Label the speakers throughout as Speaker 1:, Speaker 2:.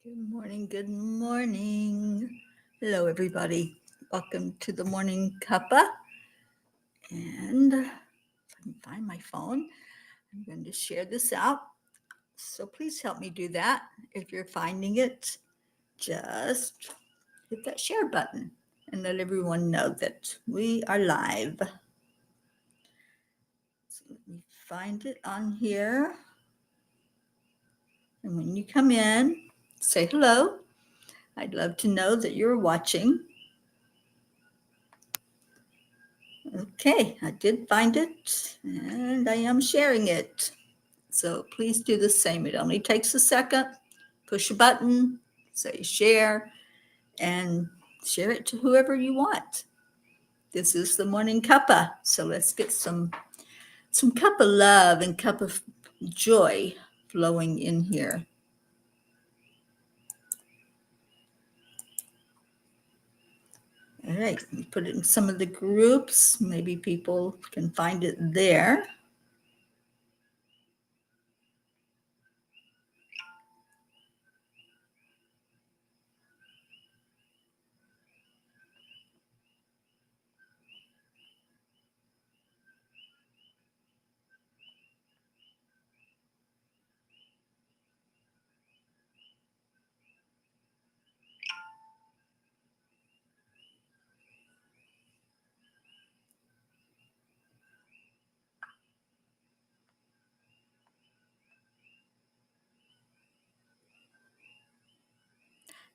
Speaker 1: Good morning. Good morning. Hello, everybody. Welcome to the Morning Cuppa. And if I can find my phone, I'm going to share this out. So please help me do that. If you're finding it, just hit that share button and let everyone know that we are live. So let me find it on here. And when you come in, say hello. I'd love to know that you're watching. Okay, I did find it and I am sharing it. So please do the same. It only takes a second. Push a button, say share, and share it to whoever you want. This is the Morning Cuppa. So let's get some cup of love and cup of joy flowing in here. All right, put it in some of the groups. Maybe people can find it there.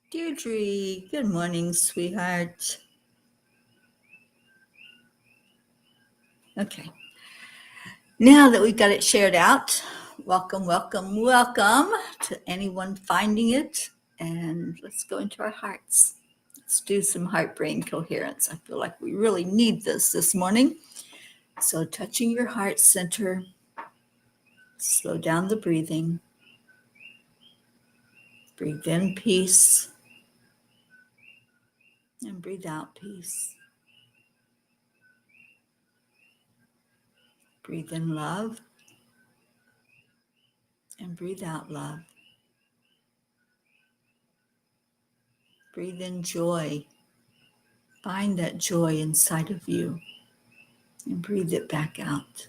Speaker 1: Deirdre, good morning, sweetheart. Okay. Now that we've got it shared out, welcome to anyone finding it. And let's go into our hearts. Let's do some heart-brain coherence. I feel like we really need this morning. So touching your heart center, slow down the breathing. Breathe in peace and breathe out peace. Breathe in love and breathe out love. Breathe in joy. Find that joy inside of you and breathe it back out.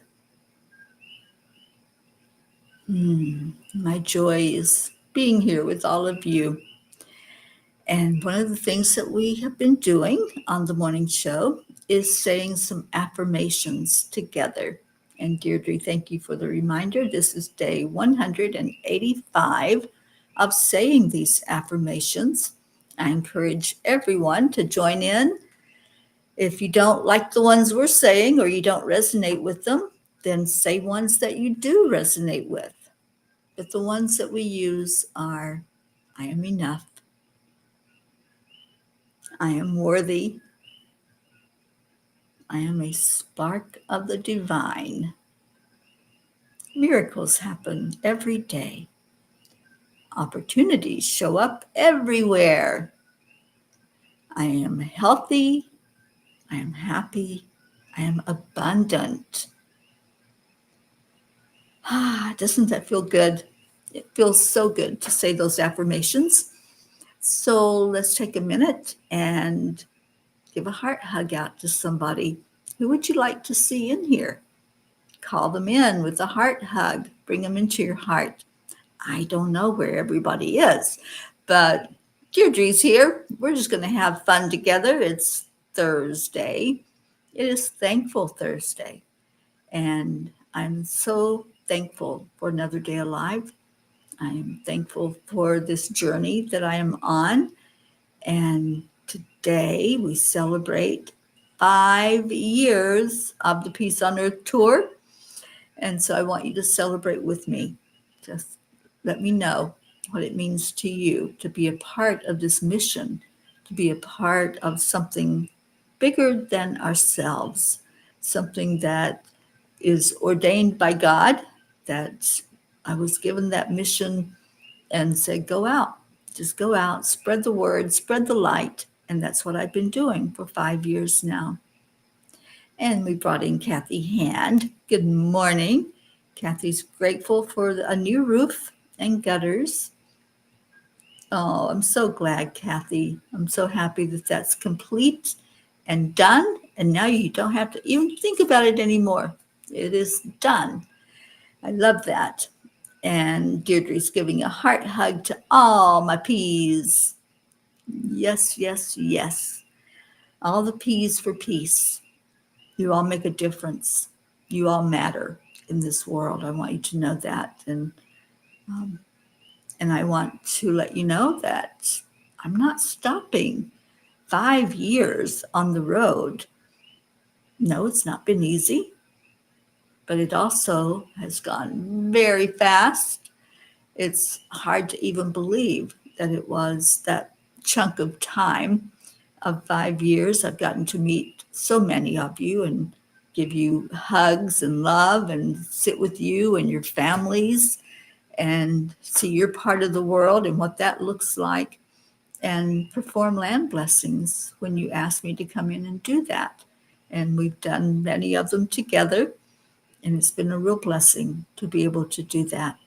Speaker 1: My joy is being here with all of you. And one of the things that we have been doing on the morning show is saying some affirmations together. And Deirdre, thank you for the reminder. This is day 185 of saying these affirmations. I encourage everyone to join in. If you don't like the ones we're saying or you don't resonate with them, then say ones that you do resonate with. But the ones that we use are, I am enough. I am worthy. I am a spark of the divine. Miracles happen every day. Opportunities show up everywhere. I am healthy. I am happy. I am abundant. Doesn't that feel good? It feels so good to say those affirmations. So let's take a minute and give a heart hug out to somebody. Who would you like to see in here? Call them in with a heart hug. Bring them into your heart. I don't know where everybody is, but Deirdre's here. We're just going to have fun together. It's Thursday. It is Thankful Thursday. And I'm so thankful for another day alive. I am thankful for this journey that I am on. And today we celebrate 5 years of the Peace on Earth tour. And so I want you to celebrate with me. Just let me know what it means to you to be a part of this mission, to be a part of something bigger than ourselves, something that is ordained by God, that I was given that mission and said, go out, just go out, spread the word, spread the light. And that's what I've been doing for 5 years now. And we brought in Kathy Hand. Good morning. Kathy's grateful for a new roof and gutters. Oh, I'm so glad, Kathy. I'm so happy that that's complete and done. And now you don't have to even think about it anymore. It is done. I love that. And Deirdre's giving a heart hug to all my peas. Yes, yes, yes. All the peas for peace. You all make a difference. You all matter in this world. I want you to know that. Um, and I want to let you know that I'm not stopping. 5 years on the road. No, it's not been easy, but it also has gone very fast. It's hard to even believe that it was that chunk of time of 5 years. I've gotten to meet so many of you and give you hugs and love and sit with you and your families and see your part of the world and what that looks like and perform land blessings when you ask me to come in and do that. And we've done many of them together, and it's been a real blessing to be able to do that.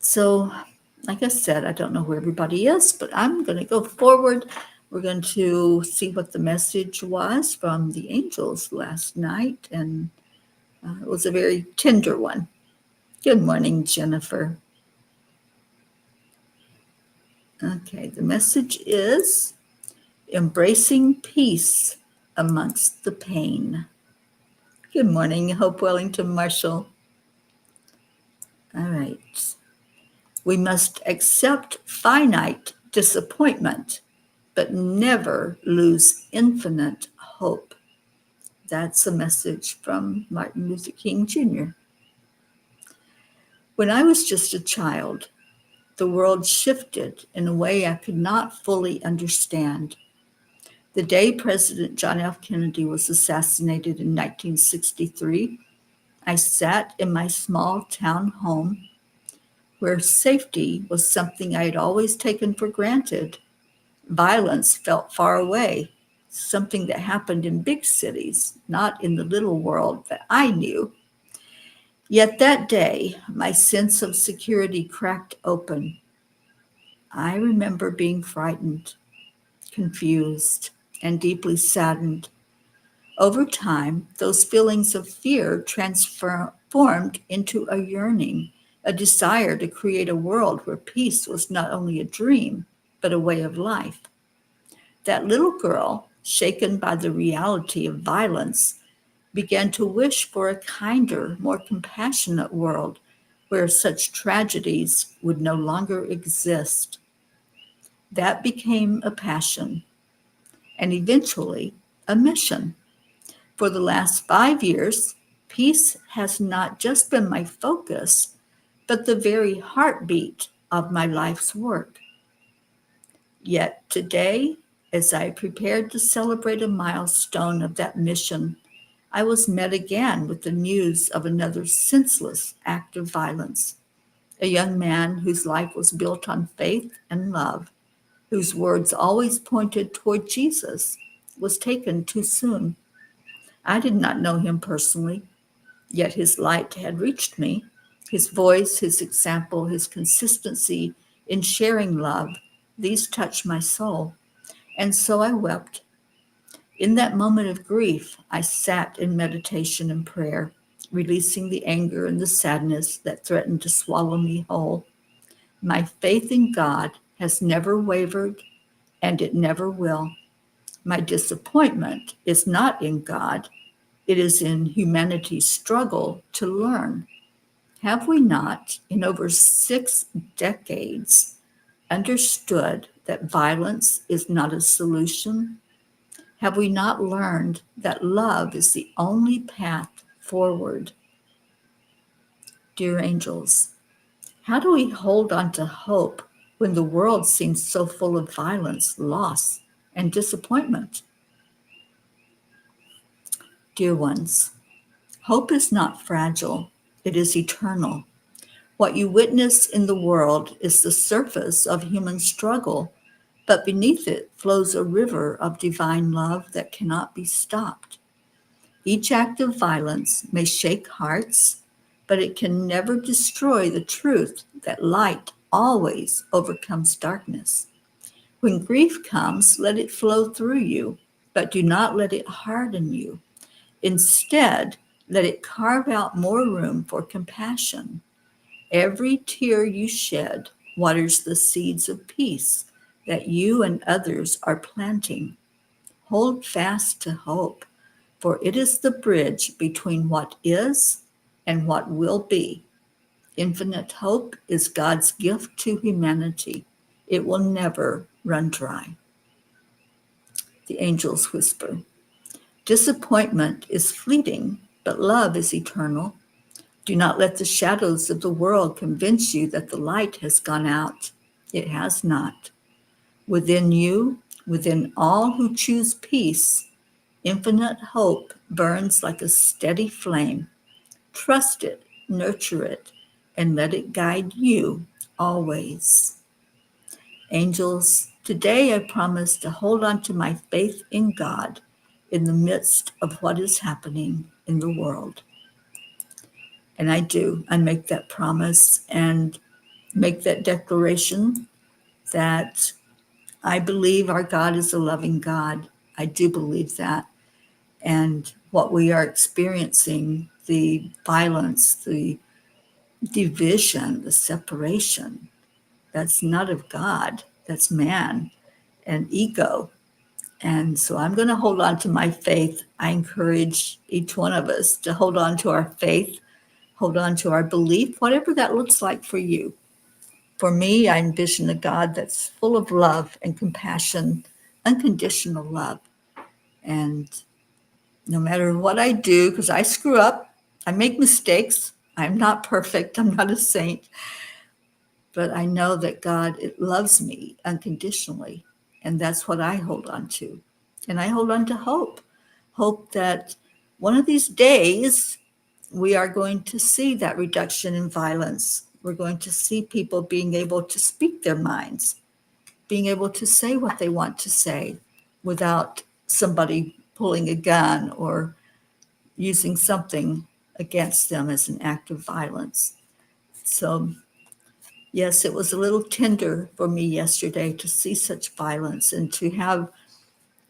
Speaker 1: So, like I said, I don't know where everybody is, but I'm going to go forward. We're going to see what the message was from the angels last night, and it was a very tender one. Good morning, Jennifer. Okay, the message is embracing peace amongst the pain. Good morning, Hope Wellington Marshall. All right. We must accept finite disappointment, but never lose infinite hope. That's a message from Martin Luther King Jr. When I was just a child, the world shifted in a way I could not fully understand. The day President John F. Kennedy was assassinated in 1963, I sat in my small town home where safety was something I had always taken for granted. Violence felt far away, something that happened in big cities, not in the little world that I knew. Yet that day, my sense of security cracked open. I remember being frightened, confused, and deeply saddened. Over time, those feelings of fear transformed into a yearning, a desire to create a world where peace was not only a dream, but a way of life. That little girl, shaken by the reality of violence, began to wish for a kinder, more compassionate world where such tragedies would no longer exist. That became a passion and eventually a mission. For the last 5 years, peace has not just been my focus, but the very heartbeat of my life's work. Yet today, as I prepared to celebrate a milestone of that mission, I was met again with the news of another senseless act of violence. A young man whose life was built on faith and love, whose words always pointed toward Jesus, was taken too soon. I did not know him personally, yet his light had reached me. His voice, his example, his consistency in sharing love, these touched my soul. And so I wept. In that moment of grief, I sat in meditation and prayer, releasing the anger and the sadness that threatened to swallow me whole. My faith in God has never wavered, and it never will. My disappointment is not in God, it is in humanity's struggle to learn. Have we not, in over 6 decades, understood that violence is not a solution? Have we not learned that love is the only path forward? Dear angels, how do we hold on to hope when the world seems so full of violence, loss, and disappointment? Dear ones, hope is not fragile, it is eternal. What you witness in the world is the surface of human struggle, but beneath it flows a river of divine love that cannot be stopped. Each act of violence may shake hearts, but it can never destroy the truth that light always overcomes darkness. When grief comes, let it flow through you, but do not let it harden you. Instead, let it carve out more room for compassion. Every tear you shed waters the seeds of peace that you and others are planting. Hold fast to hope, for it is the bridge between what is and what will be. Infinite hope is God's gift to humanity. It will never run dry. The angels whisper. Disappointment is fleeting, but love is eternal. Do not let the shadows of the world convince you that the light has gone out. It has not. Within you, within all who choose peace, infinite hope burns like a steady flame. Trust it, nurture it, and let it guide you always. Angels, today I promise to hold on to my faith in God in the midst of what is happening in the world. And I do. I make that promise and make that declaration that I believe our God is a loving God. I do believe that. And what we are experiencing, the violence, the division, the separation, that's not of God, that's man and ego. And so I'm going to hold on to my faith. I encourage each one of us to hold on to our faith, hold on to our belief, whatever that looks like for you. For me, I envision a God that's full of love and compassion, unconditional love. And no matter what I do, because I screw up, I make mistakes, I'm not perfect, I'm not a saint, but I know that God loves me unconditionally. And that's what I hold on to. And I hold on to hope that one of these days we are going to see that reduction in violence. We're going to see people being able to speak their minds, being able to say what they want to say without somebody pulling a gun or using something against them as an act of violence. So, yes, it was a little tender for me yesterday to see such violence and to have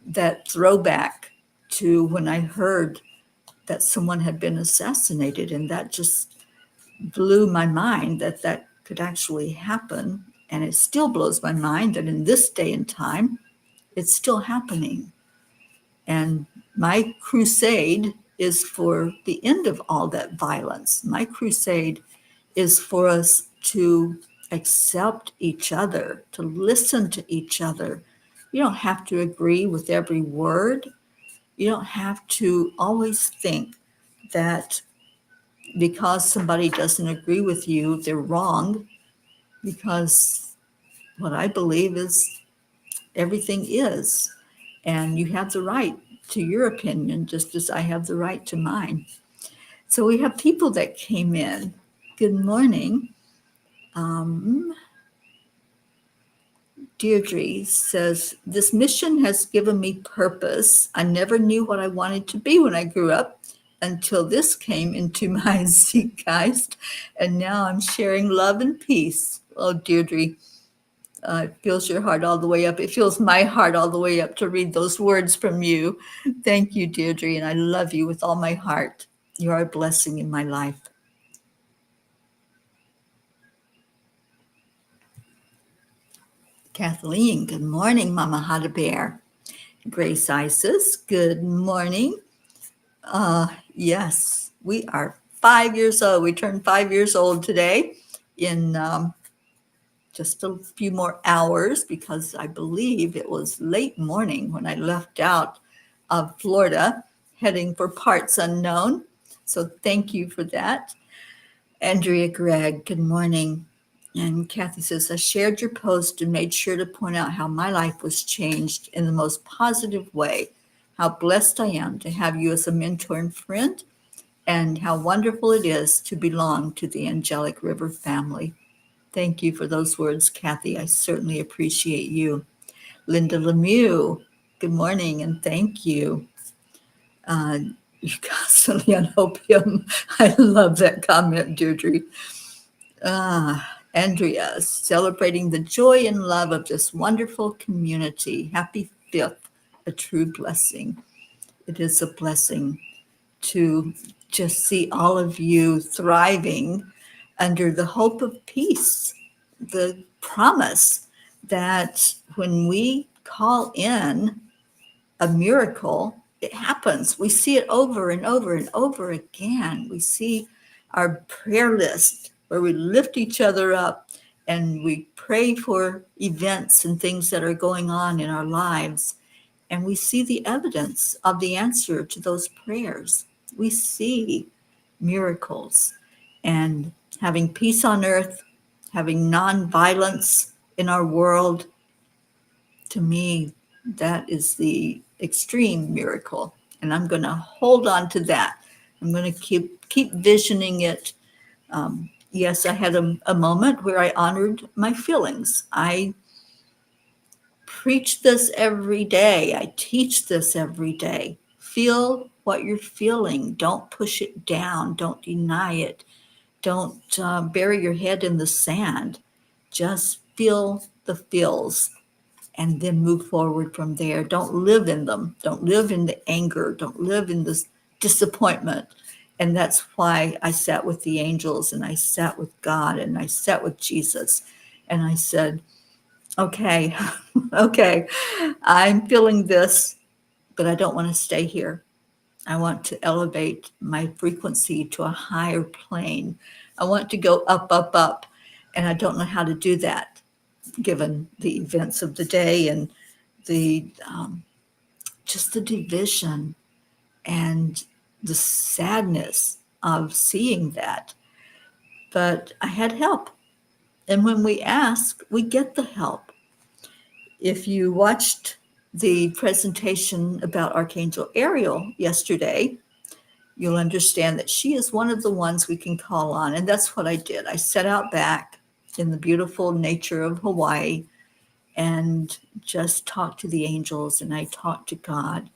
Speaker 1: that throwback to when I heard that someone had been assassinated. And that just blew my mind that that could actually happen. And it still blows my mind that in this day and time, it's still happening. And my crusade is for the end of all that violence. My crusade is for us to accept each other, to listen to each other. You don't have to agree with every word. You don't have to always think that because somebody doesn't agree with you, they're wrong. Because what I believe is everything is. And you have the right to your opinion, just as I have the right to mine. So we have people that came in. Good morning. Deirdre says, this mission has given me purpose. I never knew what I wanted to be when I grew up until this came into my zeitgeist. And now I'm sharing love and peace. Oh, Deirdre, it fills your heart all the way up. It fills my heart all the way up to read those words from you. Thank you, Deirdre, and I love you with all my heart. You are a blessing in my life. Kathleen, good morning, Mama Hada Bear. Grace Isis, good morning. Yes, we are 5 years old. We turned 5 years old today in just a few more hours because I believe it was late morning when I left out of Florida heading for parts unknown. So thank you for that. Andrea Gregg, good morning. And Kathy says, I shared your post and made sure to point out how my life was changed in the most positive way, how blessed I am to have you as a mentor and friend, and how wonderful it is to belong to the Angelic River family. Thank you for those words, Kathy. I certainly appreciate you. Linda Lemieux, good morning and thank you. You're constantly on opium. I love that comment, Deirdre. Andrea, celebrating the joy and love of this wonderful community. Happy 5th, a true blessing. It is a blessing to just see all of you thriving under the hope of peace, the promise that when we call in a miracle, it happens. We see it over and over and over again. We see our prayer list where we lift each other up and we pray for events and things that are going on in our lives. And we see the evidence of the answer to those prayers. We see miracles and having peace on earth, having nonviolence in our world. To me, that is the extreme miracle. And I'm going to hold on to that. I'm going to keep visioning it. Yes, I had a moment where I honored my feelings. I preach this every day. I teach this every day. Feel what you're feeling. Don't push it down. Don't deny it. Don't bury your head in the sand. Just feel the feels and then move forward from there. Don't live in them. Don't live in the anger. Don't live in this disappointment. And that's why I sat with the angels and I sat with God and I sat with Jesus. And I said, okay, okay, I'm feeling this, but I don't want to stay here. I want to elevate my frequency to a higher plane. I want to go up, up, up. And I don't know how to do that given the events of the day and the just the division and the sadness of seeing that. But I had help. And when we ask, we get the help. If you watched the presentation about Archangel Ariel yesterday, you'll understand that she is one of the ones we can call on. And that's what I did. I set out back in the beautiful nature of Hawaii and just talked to the angels and I talked to God.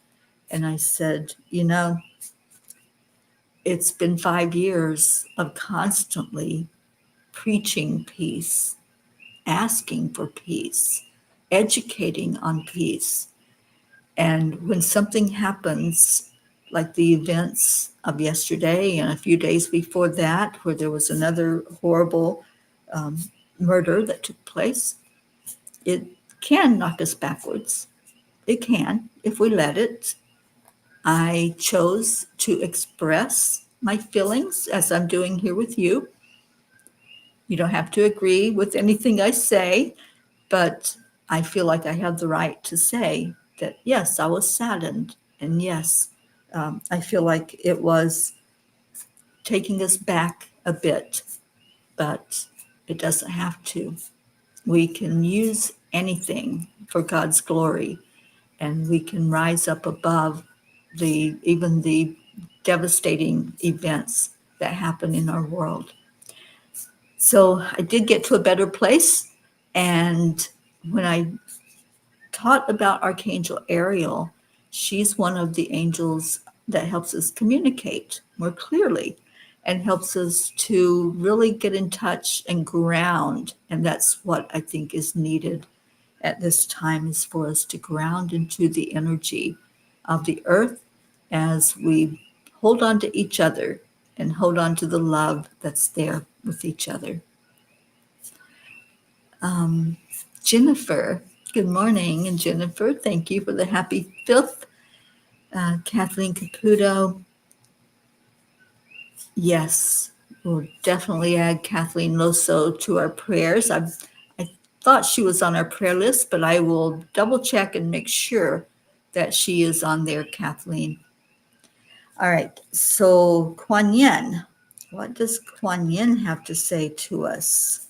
Speaker 1: And I said, it's been 5 years of constantly preaching peace, asking for peace, educating on peace. And when something happens, like the events of yesterday and a few days before that, where there was another horrible murder that took place, it can knock us backwards. It can, if we let it. I chose to express my feelings as I'm doing here with you. You don't have to agree with anything I say, but I feel like I have the right to say that, yes, I was saddened. And yes, I feel like it was taking us back a bit, but it doesn't have to. We can use anything for God's glory, and we can rise up above even the devastating events that happen in our world. So I did get to a better place. And when I taught about Archangel Ariel, she's one of the angels that helps us communicate more clearly and helps us to really get in touch and ground. And that's what I think is needed at this time, is for us to ground into the energy of the earth as we hold on to each other and hold on to the love that's there with each other. Jennifer, good morning. And Jennifer, thank you for the happy 5th. Kathleen Caputo, yes, we'll definitely add Kathleen Loso to our prayers. I thought she was on our prayer list, but I will double check and make sure that she is on there, Kathleen. All right, so Kuan Yin, what does Kuan Yin have to say to us?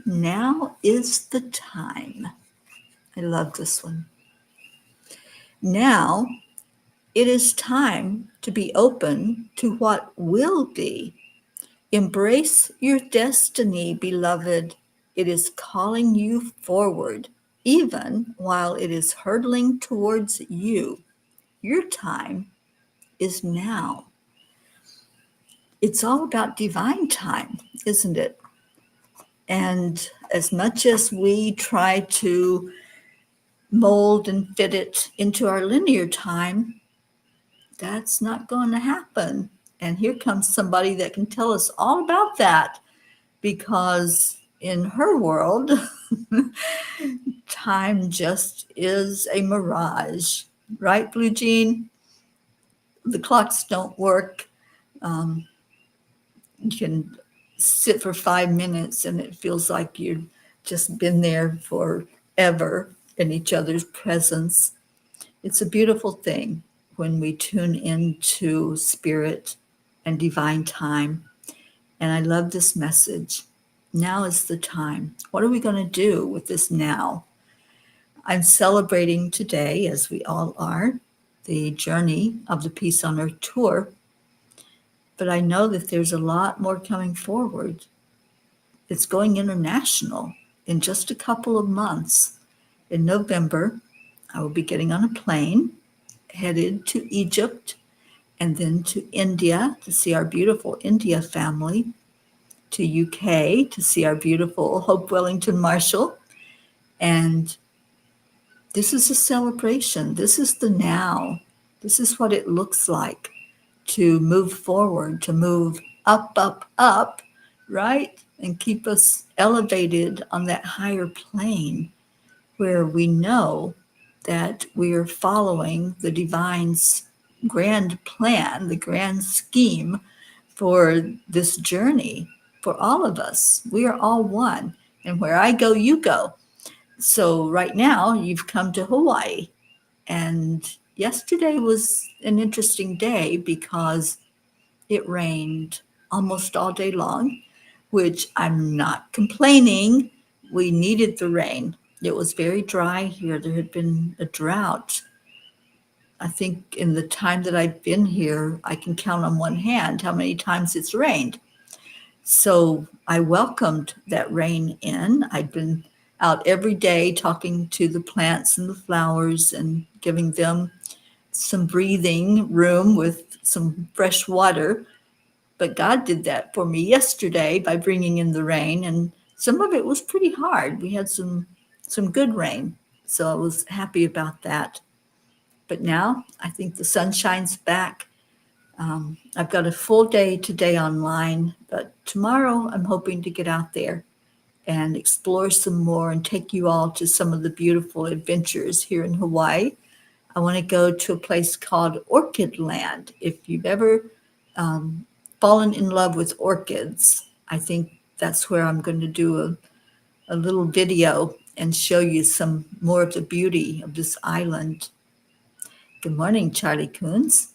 Speaker 1: Now is the time. I love this one. Now it is time to be open to what will be. Embrace your destiny, beloved. It is calling you forward, even while it is hurtling towards you. Your time is now. It's all about divine time, isn't it? And as much as we try to mold and fit it into our linear time, that's not going to happen. And here comes somebody that can tell us all about that, because in her world, time just is a mirage, right, Blue Jean? The clocks don't work. Um, you can sit for 5 minutes and it feels like you've just been there forever in each other's presence. It's a beautiful thing when we tune into spirit and divine time. And I love this message. Now is the time. What are we going to do with this now? I'm celebrating today, as we all are, the journey of the Peace on Earth tour. But I know that there's a lot more coming forward. It's going international in just a couple of months. In November, I will be getting on a plane headed to Egypt and then to India to see our beautiful India family, to UK to see our beautiful Hope Wellington Marshall. And this is a celebration. This is the now. This is what it looks like to move forward, to move up, up, up, right? And keep us elevated on that higher plane where we know that we are following the divine's grand plan, the grand scheme for this journey for all of us. We are all one. And where I go, you go. So right now, you've come to Hawaii. And yesterday was an interesting day because it rained almost all day long, which I'm not complaining. We needed the rain. It was very dry here. There had been a drought. I think in the time that I've been here, I can count on one hand how many times it's rained. So I welcomed that rain in. I'd been out every day talking to the plants and the flowers and giving them some breathing room with some fresh water. But God did that for me yesterday by bringing in the rain, and some of it was pretty hard. We had some good rain, so I was happy about that. But now I think the sun shines back. I've got a full day today online, but tomorrow I'm hoping to get out there and explore some more and take you all to some of the beautiful adventures here in Hawaii. I want to go to a place called Orchid Land. If you've ever fallen in love with orchids, I think that's where I'm going to do a little video and show you some more of the beauty of this island. Good morning, Charlie Coons.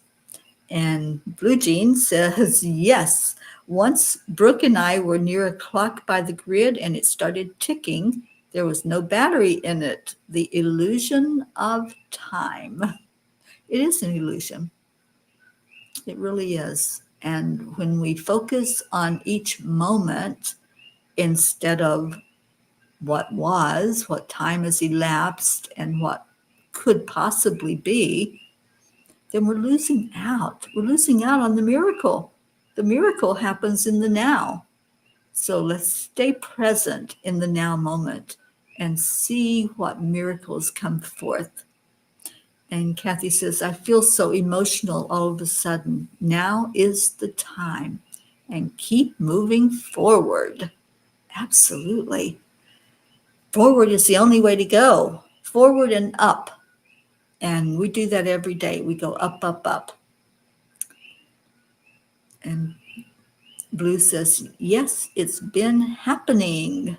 Speaker 1: And Blue Jean says, yes, once Brooke and I were near a clock by the grid and it started ticking. There was no battery in it. The illusion of time. It is an illusion. It really is. And when we focus on each moment instead of what was, what time has elapsed, and what could possibly be, then we're losing out. We're losing out on the miracle. The miracle happens in the now. So let's stay present in the now moment and see what miracles come forth. And Kathy says, I feel so emotional all of a sudden. Now is the time. And keep moving forward. Absolutely. Forward is the only way to go. Forward and up. And we do that every day. We go up, up, up. And Blue says, yes, it's been happening.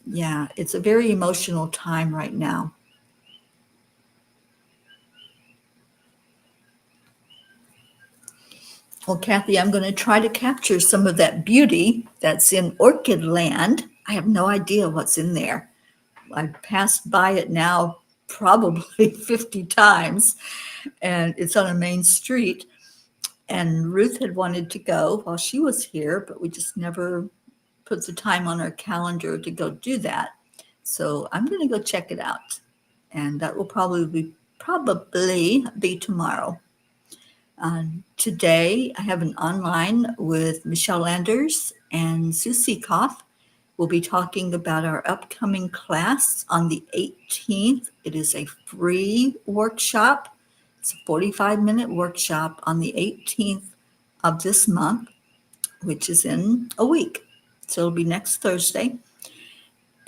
Speaker 1: Yeah, it's a very emotional time right now. Well, Kathy, I'm going to try to capture some of that beauty that's in Orchid Land. I have no idea what's in there. I've passed by it now probably 50 times, and it's on a main street. And Ruth had wanted to go while she was here, but we just never put the time on our calendar to go do that. So I'm going to go check it out, and that will probably be tomorrow. Today, I have an online with Michelle Landers and Sue Seekoff. We'll be talking about our upcoming class on the 18th. It is a free workshop. It's a 45-minute workshop on the 18th of this month, which is in a week. So it'll be next Thursday.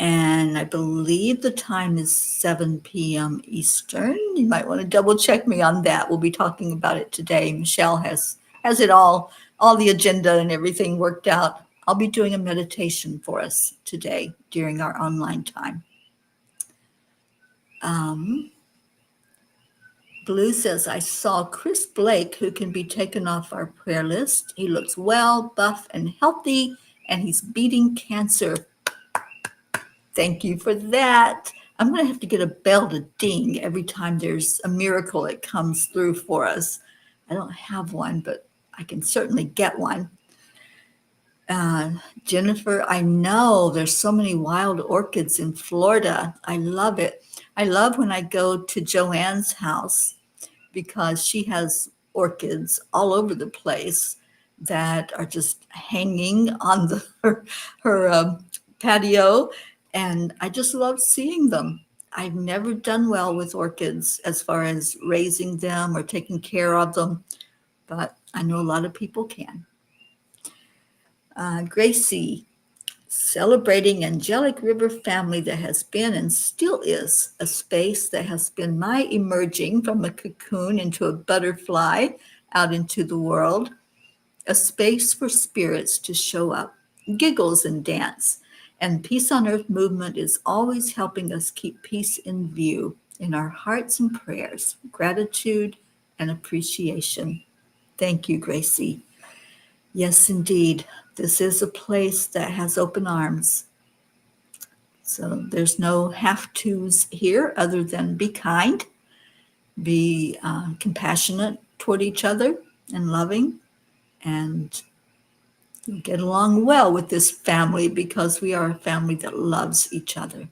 Speaker 1: And I believe the time is 7 p.m. Eastern. You might want to double check me on that. We'll be talking about it today. Michelle has it all the agenda and everything worked out. I'll be doing a meditation for us today during our online time. Blue says, I saw Chris Blake, who can be taken off our prayer list. He looks well, buff, and healthy, and he's beating cancer. Thank you for that. I'm going to have to get a bell to ding every time there's a miracle that comes through for us. I don't have one, but I can certainly get one. Jennifer, I know there's so many wild orchids in Florida. I love it. I love when I go to Joanne's house because she has orchids all over the place that are just hanging on her patio. And I just love seeing them. I've never done well with orchids as far as raising them or taking care of them, but I know a lot of people can. Gracie, celebrating angelic river family that has been and still is a space that has been my emerging from a cocoon into a butterfly out into the world, a space for spirits to show up, giggles and dance. And Peace on Earth movement is always helping us keep peace in view in our hearts and prayers, gratitude and appreciation. Thank you, Gracie. Yes, indeed. This is a place that has open arms. So there's no have-tos here other than be kind, be compassionate toward each other and loving, and get along well with this family because we are a family that loves each other.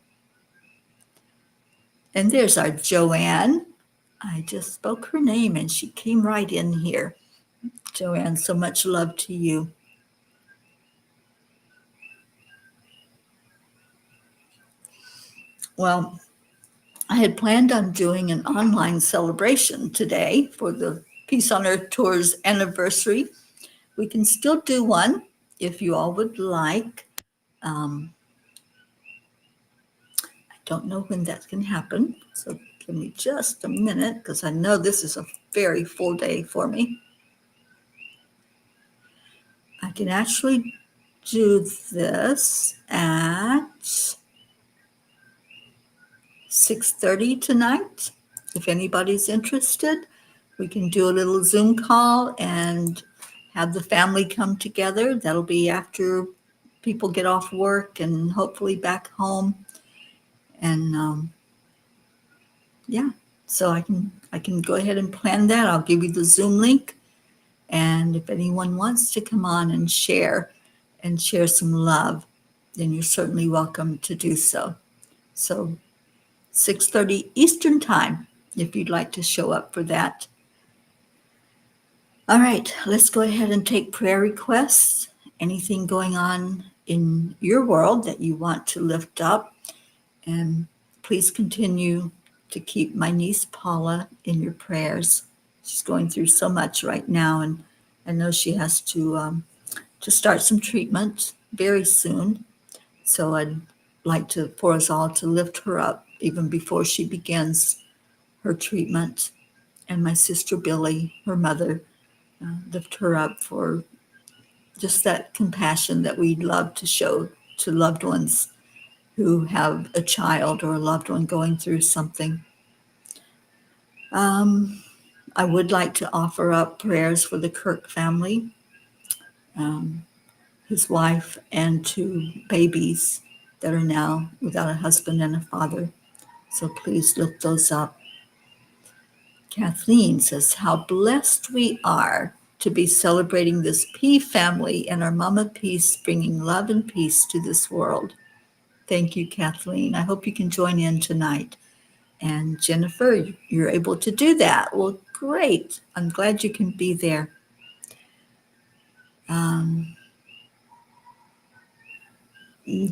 Speaker 1: And there's our Joanne. I just spoke her name and she came right in here. Joanne, so much love to you. Well, I had planned on doing an online celebration today for the Peace on Earth Tour's anniversary. We can still do one if you all would like. I don't know when that can happen, so give me just a minute because I know this is a very full day for me. I can actually do this at 6:30 tonight. If anybody's interested, we can do a little Zoom call and have the family come together. That'll be after people get off work and hopefully back home. And so I can go ahead and plan that. I'll give you the Zoom link. And if anyone wants to come on and share some love, then you're certainly welcome to do so. So 6:30 Eastern time, if you'd like to show up for that. All right, let's go ahead and take prayer requests. Anything going on in your world that you want to lift up. And please continue to keep my niece Paula in your prayers. She's going through so much right now, and I know she has to start some treatment very soon. So I'd like for us all to lift her up even before she begins her treatment. And my sister Billy, her mother, lift her up for just that compassion that we'd love to show to loved ones who have a child or a loved one going through something. I would like to offer up prayers for the Kirk family, his wife, and 2 babies that are now without a husband and a father. So please lift those up. Kathleen says, how blessed we are to be celebrating this P family and our Mama Peace, bringing love and peace to this world. Thank you, Kathleen. I hope you can join in tonight. And Jennifer, you're able to do that. Well, Great. I'm glad you can be there.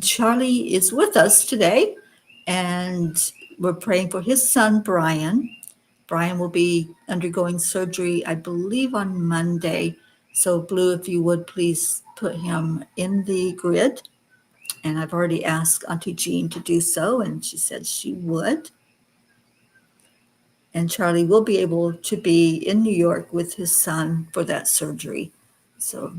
Speaker 1: Charlie is with us today, and we're praying for his son, Brian. Brian will be undergoing surgery, I believe, on Monday. So, Blue, if you would please put him in the grid. And I've already asked Auntie Jean to do so, and she said she would. And Charlie will be able to be in New York with his son for that surgery. So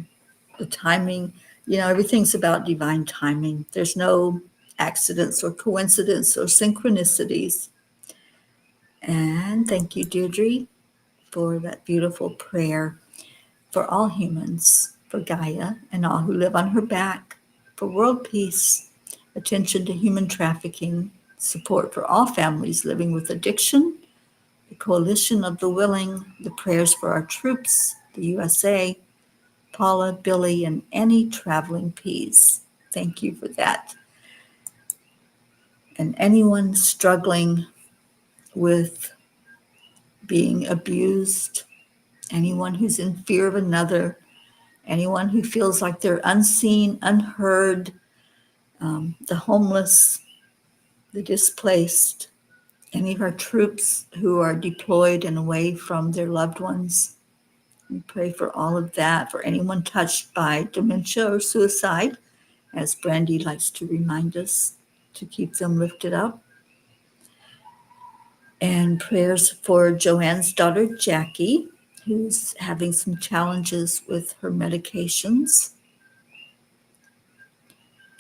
Speaker 1: the timing, everything's about divine timing. There's no accidents or coincidence or synchronicities. And thank you, Deirdre, for that beautiful prayer for all humans, for Gaia and all who live on her back, for world peace, attention to human trafficking, support for all families living with addiction, the coalition of the willing, the prayers for our troops, the USA, Paula, Billy, and any traveling peas. Thank you for that. And anyone struggling with being abused, anyone who's in fear of another, anyone who feels like they're unseen, unheard, the homeless, the displaced, any of our troops who are deployed and away from their loved ones. We pray for all of that, for anyone touched by dementia or suicide, as Brandy likes to remind us to keep them lifted up. And prayers for Joanne's daughter, Jackie, who's having some challenges with her medications.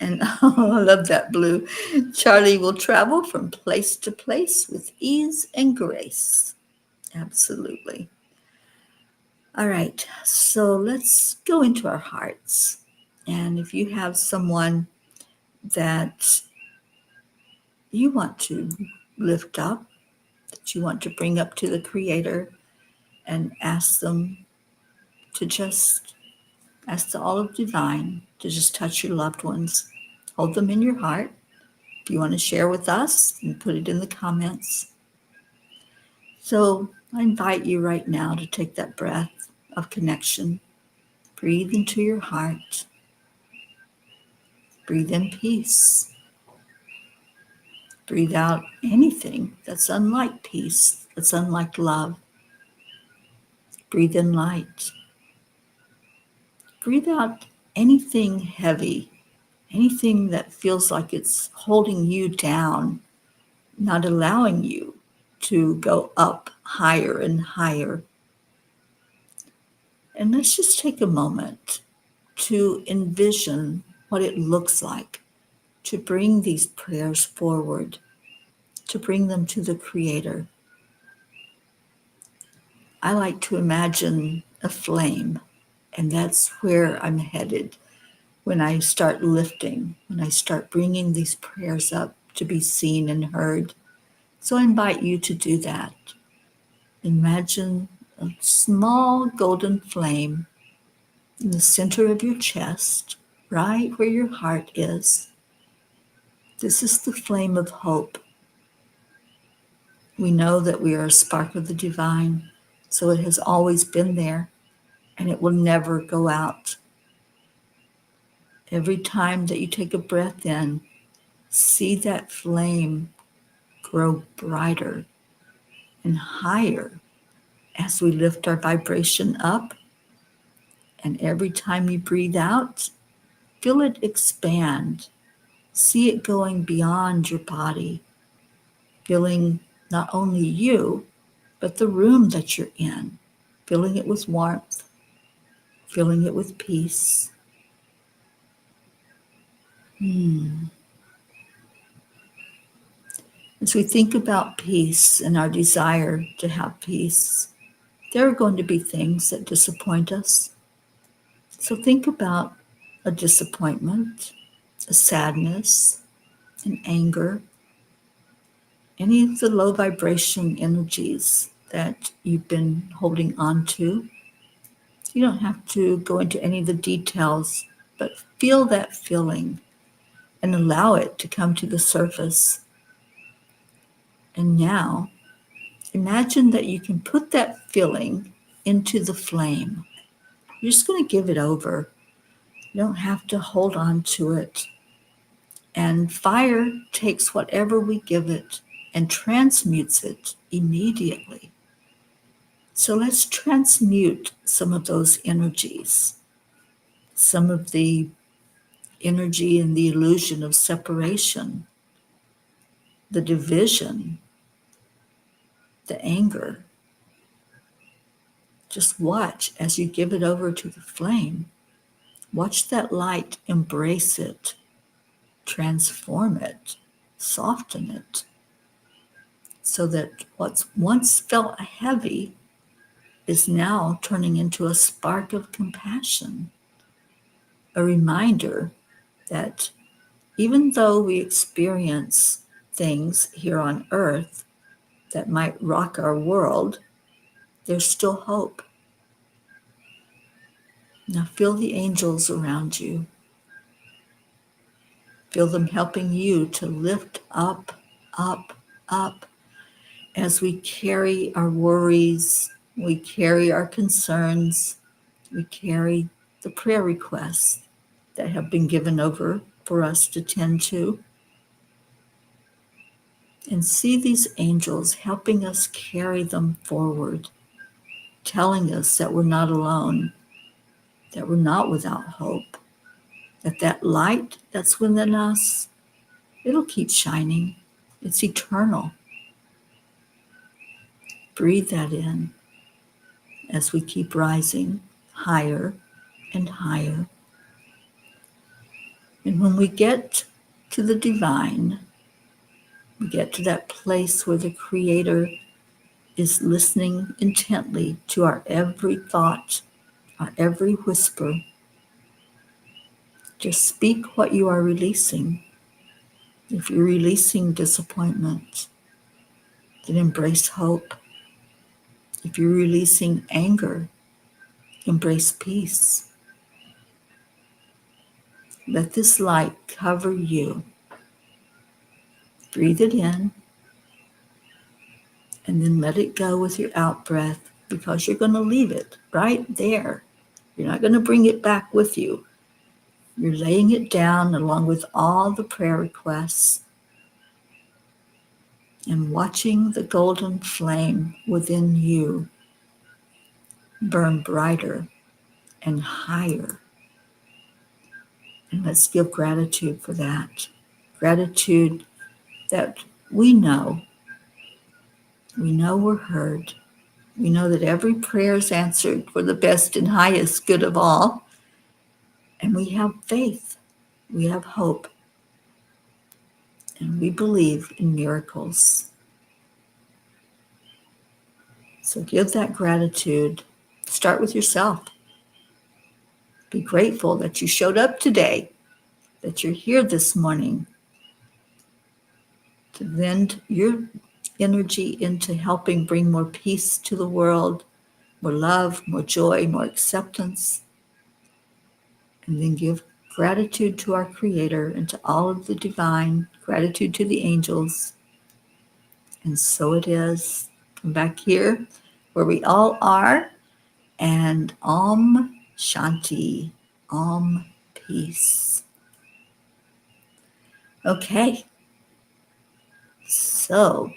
Speaker 1: And oh, I love that, Blue. Charlie will travel from place to place with ease and grace. Absolutely. All right, so let's go into our hearts. And if you have someone that you want to lift up, that you want to bring up to the Creator, and ask them to just ask the all of divine to just touch your loved ones. Hold them in your heart. If you want to share with us, and put it in the comments. So I invite you right now to take that breath of connection. Breathe into your heart. Breathe in peace. Breathe out anything that's unlike peace, that's unlike love. Breathe in light. Breathe out anything heavy, anything that feels like it's holding you down, not allowing you to go up higher and higher. And let's just take a moment to envision what it looks like to bring these prayers forward, to bring them to the Creator. I like to imagine a flame, and that's where I'm headed when I start lifting, when I start bringing these prayers up to be seen and heard. So I invite you to do that. Imagine a small golden flame in the center of your chest, right where your heart is. This is the flame of hope. We know that we are a spark of the divine, so it has always been there, and it will never go out. Every time that you take a breath in, see that flame grow brighter and higher as we lift our vibration up. And every time you breathe out, feel it expand. See it going beyond your body, filling not only you, but the room that you're in, filling it with warmth, filling it with peace. As we think about peace and our desire to have peace, there are going to be things that disappoint us. So think about a disappointment, a sadness, an anger, any of the low vibration energies that you've been holding on to. You don't have to go into any of the details, but feel that feeling and allow it to come to the surface. And now Imagine that you can put that feeling into the flame. You're just going to give it over. You don't have to hold on to it. And fire takes whatever we give it and transmutes it immediately. So let's transmute some of those energies, some of the energy and the illusion of separation, the division, the anger. Just watch as you give it over to the flame. Watch that light embrace it, transform it, soften it, so that what once felt heavy is now turning into a spark of compassion, a reminder that even though we experience things here on earth that might rock our world, there's still hope. Now feel the angels around you. Feel them helping you to lift up, up, up as we carry our worries, we carry our concerns, we carry the prayer requests that have been given over for us to tend to. And see these angels helping us carry them forward, telling us that we're not alone, that we're not without hope, that light that's within us, it'll keep shining. It's eternal. Breathe that in as we keep rising higher and higher. And when we get to the divine, we get to that place where the Creator is listening intently to our every thought, our every whisper. Just speak what you are releasing. If you're releasing disappointment, then embrace hope. If you're releasing anger, embrace peace. Let this light cover you. Breathe it in, and then let it go with your out breath, because you're going to leave it right there. You're not going to bring it back with you. You're laying it down along with all the prayer requests and watching the golden flame within you burn brighter and higher. And let's give gratitude for that. Gratitude that we know we're heard. We know that every prayer is answered for the best and highest good of all. And we have faith. We have hope. And we believe in miracles. So give that gratitude. Start with yourself. Be grateful that you showed up today, that you're here this morning, to lend your energy into helping bring more peace to the world, more love, more joy, more acceptance. And then give gratitude to our Creator and to all of the divine, gratitude to the angels. And so it is. Come back here where we all are, and Om Shanti, Om Peace. Okay, so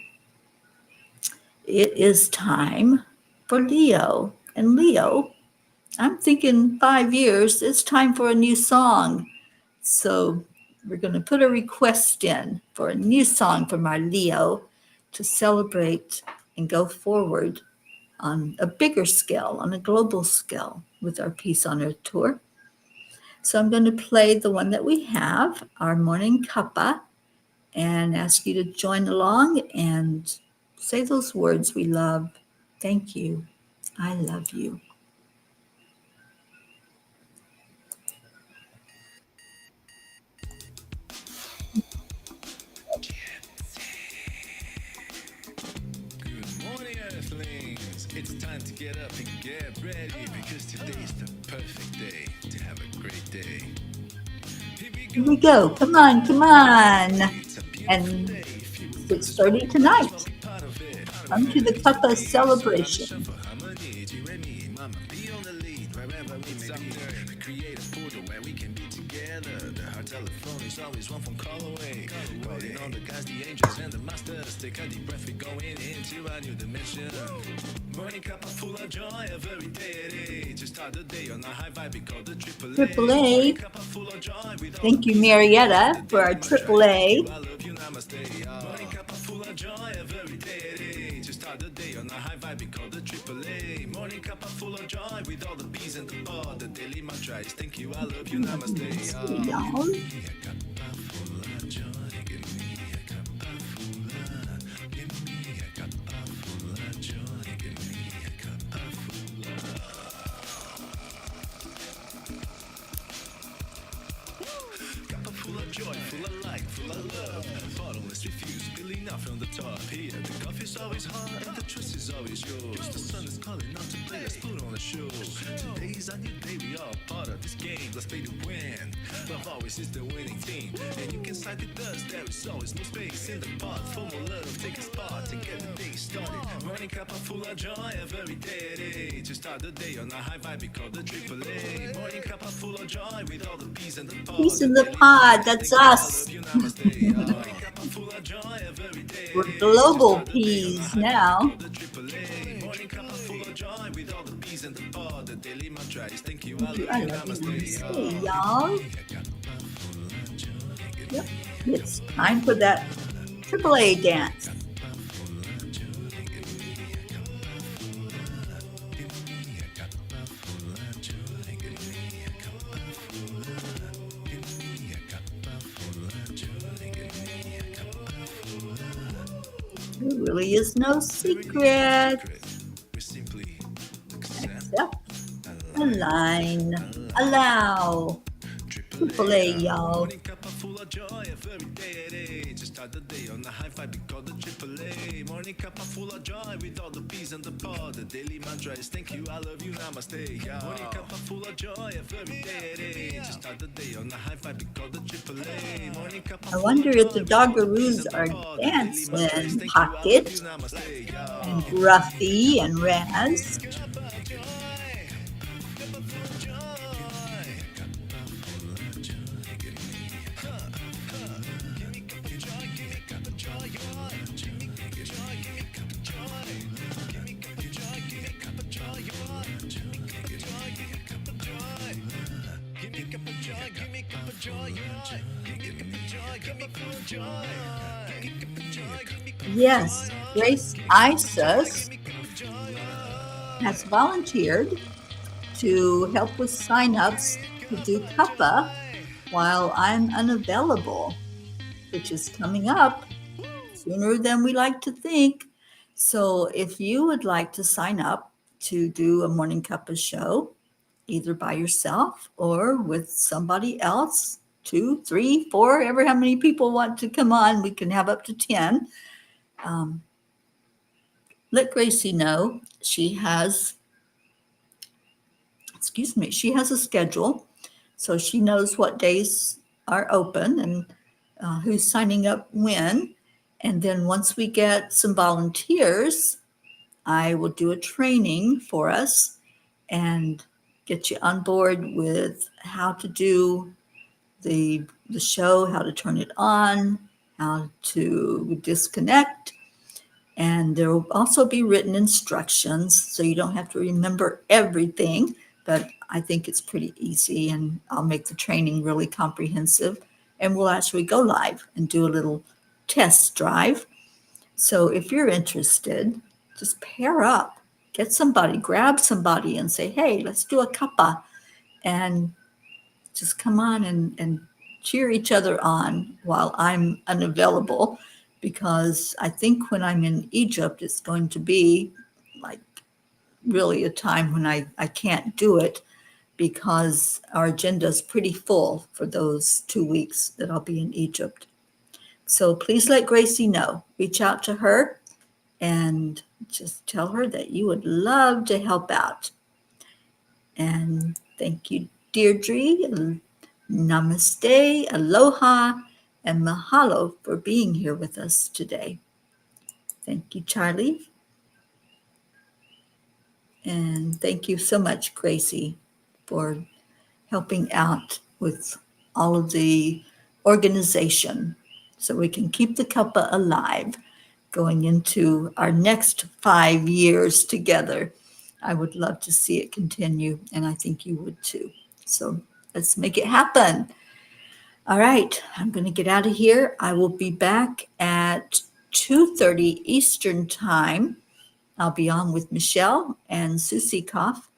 Speaker 1: it is time for Leo. And Leo, I'm thinking 5 years, it's time for a new song. So we're going to put a request in for a new song from our Leo to celebrate and go forward on a bigger scale, on a global scale with our Peace on Earth tour. So I'm going to play the one that we have, our Morning Cuppa, and ask you to join along and say those words we love. Thank you. I love you.
Speaker 2: Good morning, Earthlings. It's time to get up and get ready, because today's the perfect day to have a great day.
Speaker 1: Here we go. Come on, come on.
Speaker 2: It's a beautiful
Speaker 1: And
Speaker 2: day. If you
Speaker 1: 6:30 tonight.
Speaker 2: be part of it.
Speaker 1: Come to the Cuppa celebration.
Speaker 2: Create a portal where we can be together. The heart telephone is always one phone call away. Calling on the guys, the angels, and the masters. Take a deep breath, we're going into a new dimension. Morning cup full of joy, every day. To start the day on a high vibe, we call the triple A.
Speaker 1: Triple A. Thank you, Marietta, for our Triple A.
Speaker 2: I love you, namaste. Morning cup full of joy, every day. To start the day on a high vibe, we call the triple A. Morning cup full of joy with all the bees and the pod. The daily mantra is thank you, I love you, namaste.
Speaker 1: Y'all.
Speaker 2: Full of joy, full of light, full of love. Bottomless refuse, spilling out from the top. Here, the coffee's always hot and the trust is always yours. The sun is calling out to play, let's put on a show. Today's a new day, we all part of this game. Let's play to win. Love always is the winning team. And you can side with us, there is always no space in the pot. For more love, take a spot to get the day started. Morning cup full of joy, every day. To start the day on a high vibe, we call the triple A. Morning cup full of joy with all the peas in the pot.
Speaker 1: Peace in the pod, that's us. We're global peas now. Thank you, I love you, namaste, y'all. Yep, it's time for that Triple A dance. There really is no secret except align, allow. Triple A, y'all. Start the day on the high five, we call the triple A. Morning cup full of joy with all the peas in the pod. The daily mantra is thank you, I love you, namaste. Morning cup full of joy every day. To start the day on the high five, we call the triple A. Morning cup. I wonder if the Doggaroos are dancing Pocket and Gruffy and Raz. Yes, Grace Isis has volunteered to help with sign-ups to do Cuppa while I'm unavailable, which is coming up sooner than we like to think. So if you would like to sign up to do a Morning Cuppa show, either by yourself or with somebody else, 2, 3, 4, ever how many people want to come on, we can have up to 10. Let Gracie know. She has a schedule, so she knows what days are open and who's signing up when. And then once we get some volunteers, I will do a training for us and get you on board with how to do the show, how to turn it on, how to disconnect. And there will also be written instructions, so you don't have to remember everything, but I think it's pretty easy, and I'll make the training really comprehensive, and we'll actually go live and do a little test drive. So if you're interested, just pair up, get somebody, grab somebody and say, hey, let's do a cuppa, and just come on and cheer each other on while I'm unavailable, because I think when I'm in Egypt, it's going to be like really a time when I can't do it, because our agenda is pretty full for those 2 weeks that I'll be in Egypt. So please let Gracie know. Reach out to her and just tell her that you would love to help out. And thank you, Deirdre. Namaste, aloha, and mahalo for being here with us today. Thank you, Charlie, And thank you so much, Gracie, for helping out with all of the organization so we can keep the cuppa alive going into our next 5 years together. I would love to see it continue, and I think you would too. So let's make it happen. All right, I'm going to get out of here. I will be back at 2:30 Eastern Time. I'll be on with Michelle and Susie Koff,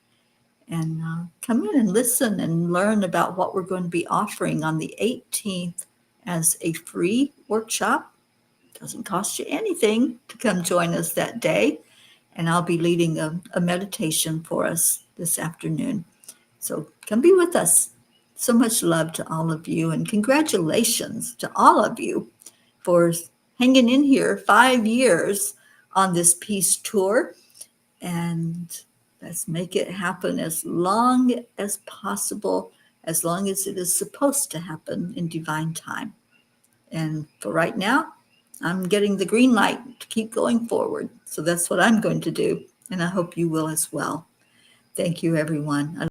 Speaker 1: and come in and listen and learn about what we're going to be offering on the 18th as a free workshop. Doesn't cost you anything to come join us that day. And I'll be leading a meditation for us this afternoon. So come be with us. So much love to all of you, and congratulations to all of you for hanging in here 5 years on this peace tour. And let's make it happen as long as possible, as long as it is supposed to happen in divine time. And for right now, I'm getting the green light to keep going forward. So that's what I'm going to do. And I hope you will as well. Thank you, everyone.